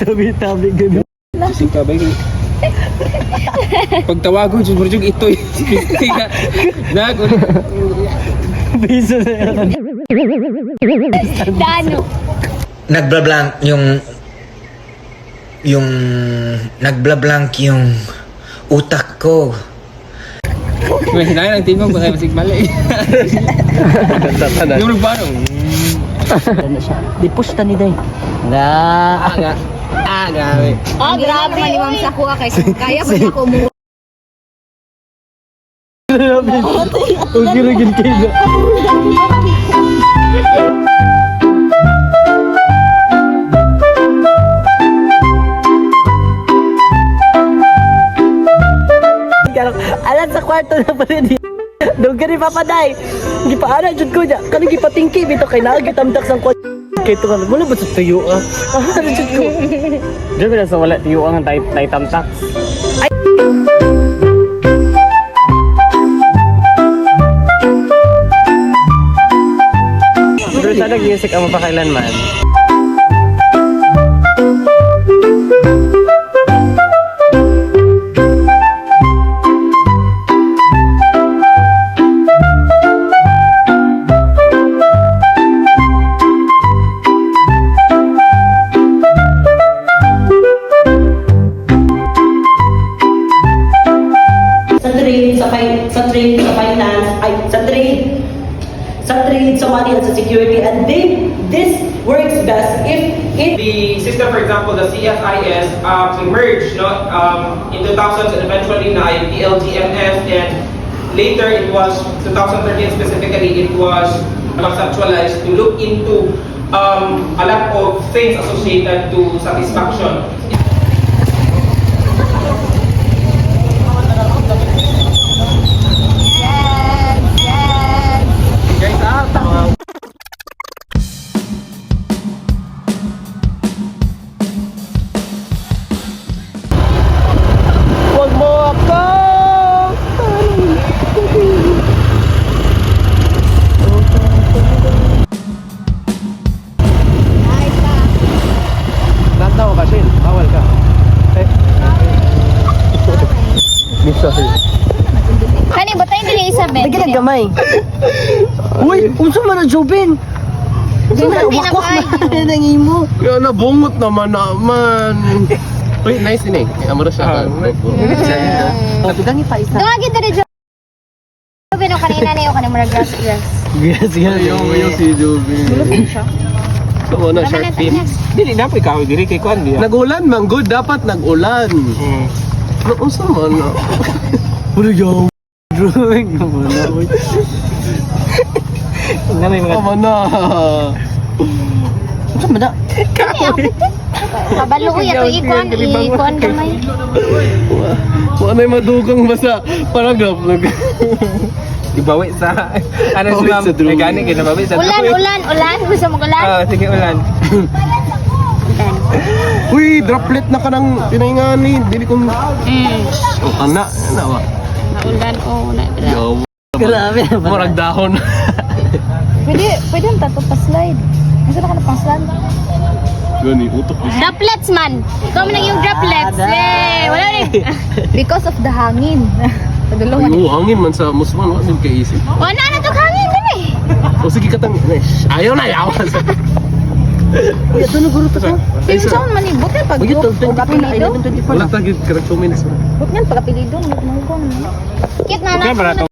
Tabi-tabi gano'n. Kasi ka ba yung... Pagtawagon, siguro yung ito yung nga. Piso na yan. Dano. Nagbablank yung nagbablank yung utak ko. May hinay ng tingong baka masig mali. Yung paano? Ano siya? Dipusta ni Day. Nga. Grabe. Oh, grabe. Malimang sa kuha kay kaya ko na ako mo. Huwag yun naging kayo. Alam sa kwarto na pa rin. Doon ka rin papaday. Hindi pa aral dyan ko niya. Kanang ipatingki. Ito kay nagitamdak sang kwarto. Kaya ito ka. Wala ba sa tuyo ah? Aral dyan ko. Diyan ba na sa wala tuyo ang tay tamtak? Pero sana music ang mapakailanman. sa trade, sa money, and sa security. And this works best if the system, for example, the CFIS emerged in 2000s and eventually na yung PLGMF, and later it was 2013 specifically, it was conceptualized to look into a lot of things associated to satisfaction. Huwag mo ako! Lantaw ka, Shin. Bawal ka. Sorry. Kani ba tayo dili isa bet? Lagi gamay. Uy, unsa man na Jobin? Sunod din ako ay. Nang imo. Kaya nabungot naman. Uy, nice ini. Amaro siya. Tugangi pa isa. Tawagin dali jo. Bino kanina na yung kanina grass. Yes, Yung si Joby. Kamu na shark fin. Dili na po ikaw, dili kay Kwan diya. Nagulan man good, dapat nagulan. Pero unsa man na? Puro yaw. Drawing mo na. Na may mga Tama na. unsa man na? Kabalo ko yato ikon gamay. Wala na madugang basta paragraph. Ibawi sa ano si Bawi ma'am, sa drawing. mechanic na bawi sa Ulan. Gusto mo ulan? sige ulan. Uy, droplet na ka ng tinaingani. Dili ko... O, kana. Ano ba? Ulan na. Yaw. Grabe naman. Murag dahon. Pwede ang tato pa slide. Gusto na ka na pang slide? Gani, utok. Droplets man. Ikaw man lang yung droplets. Wala rin. Because of the hangin. Padulungan. Ay, hangin man sa musman. Wala din kaisip. Wala na to hangin kami. O, sige katang... Ayaw na, yaw. Uy, ito na guro to to. Sino saan man ibot yan pag Uy, ito, pagapilido? 24 Wala na. tagit karag 2 minutes. Bot yan pagapilido. Kit na na.